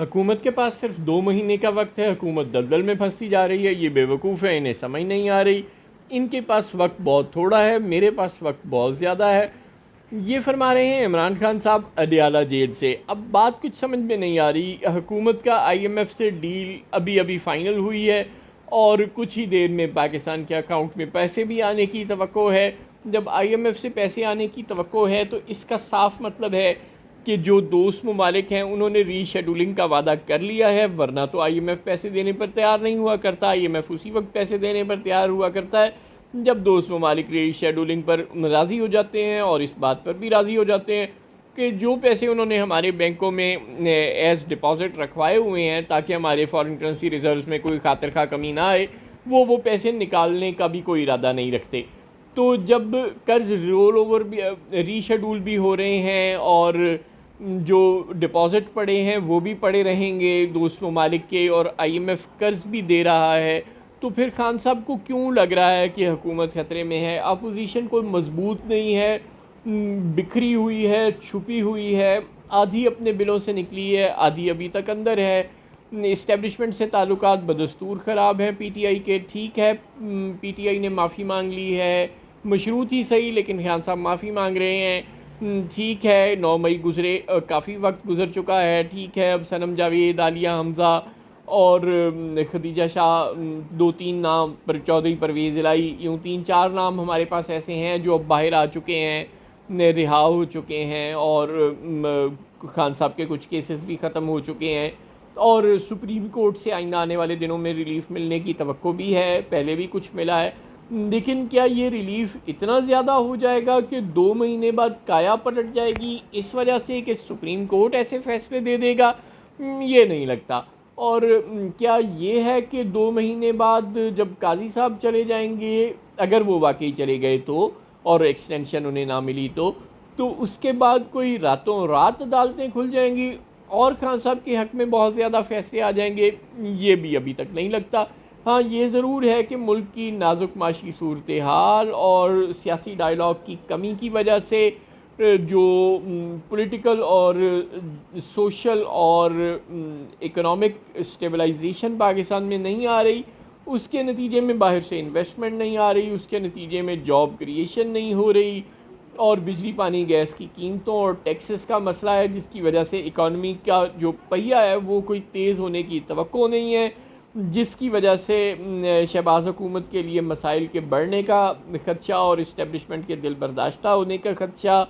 हुकूमत के पास सिर्फ 2 महीने का वक्त है, हुकूमत दलदल में फंसती जा रही है, ये बेवकूफ़ है, इन्हें समझ नहीं आ रही। इनके पास वक्त बहुत थोड़ा है, मेरे पास वक्त बहुत ज़्यादा है। ये फरमा रहे हैं इमरान खान साहब अडियाला जेल से। अब बात कुछ समझ में नहीं आ रही। हुकूमत का आईएमएफ से डील अभी अभी फ़ाइनल हुई है और कुछ ही देर में पाकिस्तान के अकाउंट में पैसे भी आने की तवक्को है। जब आईएमएफ से पैसे आने की तवक्को है तो इसका साफ मतलब है कि जो दोस्त ममालिक हैं उन्होंने रीशेड्यूलिंग का वादा कर लिया है, वरना तो आईएमएफ पैसे देने पर तैयार नहीं हुआ करता। आईएमएफ उसी वक्त पैसे देने पर तैयार हुआ करता है जब दोस्त ममालिक रीशेड्यूलिंग पर राज़ी हो जाते हैं, और इस बात पर भी राज़ी हो जाते हैं कि जो पैसे उन्होंने हमारे बैंकों में एज डिपॉज़िट रखवाए हुए हैं ताकि हमारे फॉरेन करेंसी रिजर्व्स में कोई खातिर खा कमी ना आए, वो पैसे निकालने का भी कोई इरादा नहीं रखते। तो जब कर्ज़ रोल ओवर भी रीशेड्यूल भी हो रहे हैं और जो डिपॉज़िट पड़े हैं वो भी पड़े रहेंगे दोस्त ममालिक के, और आईएमएफ कर्ज़ भी दे रहा है, तो फिर खान साहब को क्यों लग रहा है कि हुकूमत ख़तरे में है? अपोजिशन कोई मजबूत नहीं है, बिखरी हुई है, छुपी हुई है, आधी अपने बिलों से निकली है, आधी अभी तक अंदर है। इस्टेब्लिशमेंट से ताल्लुकात बदस्तूर ख़राब हैं पीटीआई के। ठीक है, पीटीआई ने माफ़ी मांग ली है, मशरूत ही सही, लेकिन खान साहब माफ़ी मांग रहे हैं। ठीक है, 9 मई गुज़रे, काफ़ी वक्त गुज़र चुका है। ठीक है, अब सनम जावेद, आलिया हमज़ा और खदीजा शाह, 2-3 नाम पर, चौधरी परवेज़ इलाही, यूँ 3-4 नाम हमारे पास ऐसे हैं जो अब बाहर आ चुके हैं, रिहा हो चुके हैं, और खान साहब के कुछ केसेस भी ख़त्म हो चुके हैं, और सुप्रीम कोर्ट से आइंदा आने वाले दिनों में रिलीफ़ मिलने की तवक्को भी है, पहले भी कुछ मिला है। लेकिन क्या ये रिलीफ़ इतना ज़्यादा हो जाएगा कि 2 महीने बाद काया पलट जाएगी इस वजह से कि सुप्रीम कोर्ट ऐसे फ़ैसले दे देगा? ये नहीं लगता। और क्या ये है कि 2 महीने बाद जब काजी साहब चले जाएंगे, अगर वो वाकई चले गए तो, और एक्सटेंशन उन्हें ना मिली तो उसके बाद कोई रातों रात अदालतें खुल जाएंगी और खान साहब के हक़ में बहुत ज़्यादा फ़ैसले आ जाएंगे? ये भी अभी तक नहीं लगता। हाँ, ये ज़रूर है कि मुल्क की नाजुक माशी सूरत हाल और सियासी डायलॉग की कमी की वजह से जो पॉलिटिकल और सोशल और इकोनॉमिक स्टेबलाइजेशन पाकिस्तान में नहीं आ रही, उसके नतीजे में बाहर से इन्वेस्टमेंट नहीं आ रही, उसके नतीजे में जॉब क्रिएशन नहीं हो रही, और बिजली पानी गैस की कीमतों और टैक्सेस का मसला है जिसकी वजह से इकॉनमी का जो पहिया है वो कोई तेज़ होने की तवक्को नहीं है, जिसकी वजह से शहबाज हुकूमत के लिए मसाइल के बढ़ने का ख़दशा और इस्टेब्लिशमेंट के दिल बर्दाश्ता होने का ख़दशा,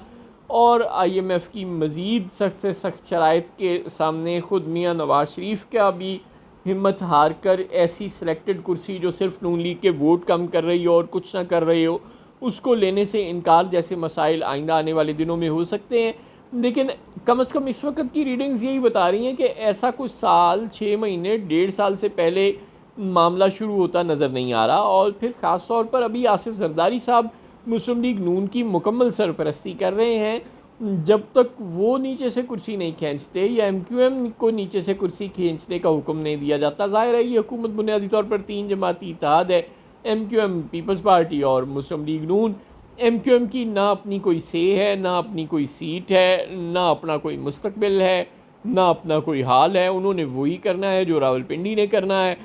और आईएमएफ की मज़ीद सख्त से सख्त शराइत के सामने ख़ुद मियाँ नवाज़ शरीफ का भी हिम्मत हार कर ऐसी सिलेक्टेड कुर्सी जो सिर्फ नून लीग के वोट कम कर रही हो और कुछ ना कर रही हो, उसको लेने से इनकार जैसे मसाइल आइंदा आने वाले दिनों में हो सकते हैं। लेकिन कम से कम इस वक्त की रीडिंग्स यही बता रही हैं कि ऐसा कुछ साल, 6 महीने, 1.5 साल से पहले मामला शुरू होता नज़र नहीं आ रहा। और फिर ख़ास तौर पर अभी आसिफ जरदारी साहब मुस्लिम लीग नून की मुकम्मल सरपरस्ती कर रहे हैं। जब तक वो नीचे से कुर्सी नहीं खींचते या एमक्यूएम को नीचे से कुर्सी खींचने का हुक्म नहीं दिया जाता, ज़ाहिर है ये हुकूमत बुनियादी तौर पर 3 जमाती इत्तेहाद है, एमक्यूएम, पीपल्स पार्टी और मुस्लिम लीग नून। एमक्यूएम की ना अपनी कोई से है, ना अपनी कोई सीट है, ना अपना कोई मुस्तकबिल है, ना अपना कोई हाल है। उन्होंने वही करना है जो रावलपिंडी ने करना है,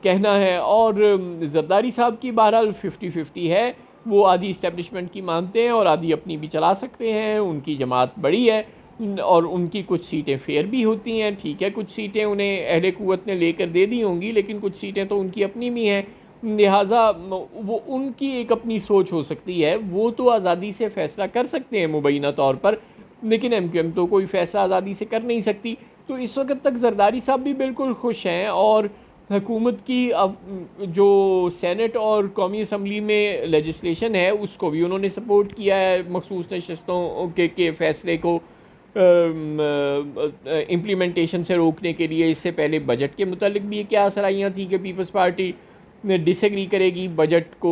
कहना है। और जरदारी साहब की बहरहाल 50-50 है, वो आधी इस्टेब्लिशमेंट की मानते हैं और आधी अपनी भी चला सकते हैं। उनकी जमात बड़ी है और उनकी कुछ सीटें फेयर भी होती हैं। ठीक है, कुछ सीटें उन्हें अहले कुव्वत ने लेकर दे दी होंगी, लेकिन कुछ सीटें तो उनकी अपनी भी हैं, लिहाजा वो उनकी एक अपनी सोच हो सकती है, वो तो आज़ादी से फ़ैसला कर सकते हैं मुबैना तौर पर, लेकिन एमक्यूएम तो कोई फ़ैसला आज़ादी से कर नहीं सकती। तो इस वक्त तक जरदारी साहब भी बिल्कुल खुश हैं, और हुकूमत की अब जो सेनेट और कौमी असम्बली में लेजिस्लेशन है उसको भी उन्होंने सपोर्ट किया है, मखसूस नशस्तों के फ़ैसले को इम्प्लीमेंटेशन से रोकने के लिए। इससे पहले बजट के मुतालिक भी क्या सलाहियाँ थी कि पीपल्स पार्टी डिसएग्री करेगी, बजट को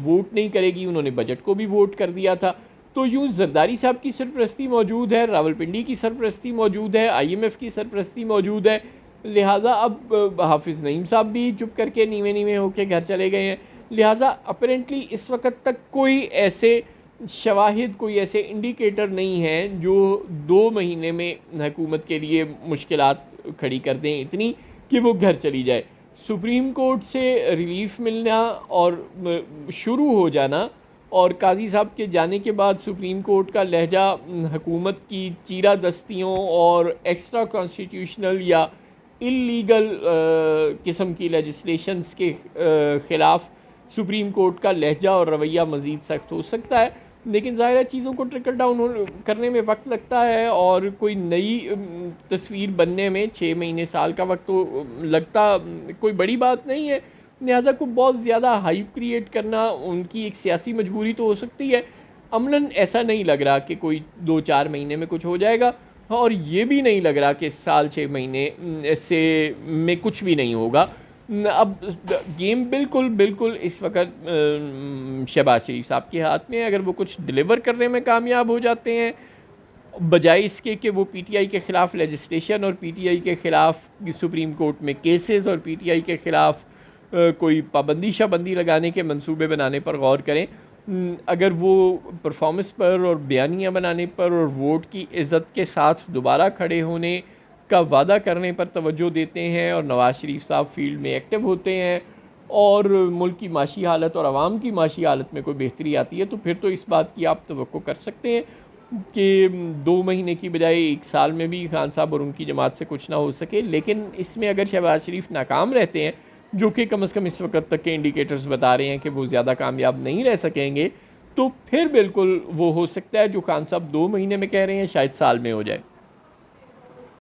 वोट नहीं करेगी, उन्होंने बजट को भी वोट कर दिया था। तो यूँ जरदारी साहब की सरपरस्ती मौजूद है, रावलपिंडी की सरपरस्ती मौजूद है, आईएमएफ की सरपरस्ती मौजूद है, लिहाजा अब हाफिज़ नईम साहब भी चुप करके नीवे नीवे होकर घर चले गए हैं। लिहाजा अपरेंटली इस वक्त तक कोई ऐसे शवाहिद, कोई ऐसे इंडिकेटर नहीं हैं जो 2 महीने में हुकूमत के लिए मुश्किलात खड़ी कर दें इतनी कि वो घर चली जाए। सुप्रीम कोर्ट से रिलीफ मिलना और शुरू हो जाना और काजी साहब के जाने के बाद सुप्रीम कोर्ट का लहजा हुकूमत की चीरा दस्तियों और एक्स्ट्रा कॉन्स्टिट्यूशनल या इलीगल किस्म की लेजिस्लेशंस के ख़िलाफ़ सुप्रीम कोर्ट का लहजा और रवैया मज़ीद सख्त हो सकता है। लेकिन ज़ाहिर है चीज़ों को ट्रिकल डाउन करने में वक्त लगता है और कोई नई तस्वीर बनने में 6 महीने साल का वक्त तो लगता कोई बड़ी बात नहीं है। लिहाजा को बहुत ज़्यादा हाइप क्रिएट करना उनकी एक सियासी मजबूरी तो हो सकती है। अमलन ऐसा नहीं लग रहा कि कोई 2-4 महीने में कुछ हो जाएगा और ये भी नहीं लग रहा कि साल 6 महीने से में कुछ भी नहीं होगा। अब गेम बिल्कुल इस वक्त शहबाज शरीफ साहब के हाथ में है। अगर वो कुछ डिलीवर करने में कामयाब हो जाते हैं बजाय इसके कि वो पीटीआई के ख़िलाफ़ लेजिस्लेशन और पीटीआई के ख़िलाफ़ सुप्रीम कोर्ट में केसेस और पीटीआई के ख़िलाफ़ कोई पाबंदी शाबंदी लगाने के मंसूबे बनाने पर गौर करें, अगर वो परफॉर्मेंस पर और बयानियाँ बनाने पर और वोट की इज़्ज़त के साथ दोबारा खड़े होने का वादा करने पर तवज्जो देते हैं और नवाज़ शरीफ साहब फील्ड में एक्टिव होते हैं और मुल्क की माशी हालत और आवाम की माशी हालत में कोई बेहतरी आती है, तो फिर तो इस बात की आप तवक्को कर सकते हैं कि 2 महीने की बजाय 1 साल में भी खान साहब और उनकी जमात से कुछ ना हो सके। लेकिन इसमें अगर शहबाज शरीफ नाकाम रहते हैं, जो कि कम से कम इस वक्त तक के इंडिकेटर्स बता रहे हैं कि वो ज़्यादा कामयाब नहीं रह सकेंगे, तो फिर बिल्कुल वो हो सकता है जो खान साहब 2 महीने में कह रहे हैं शायद साल में हो जाए।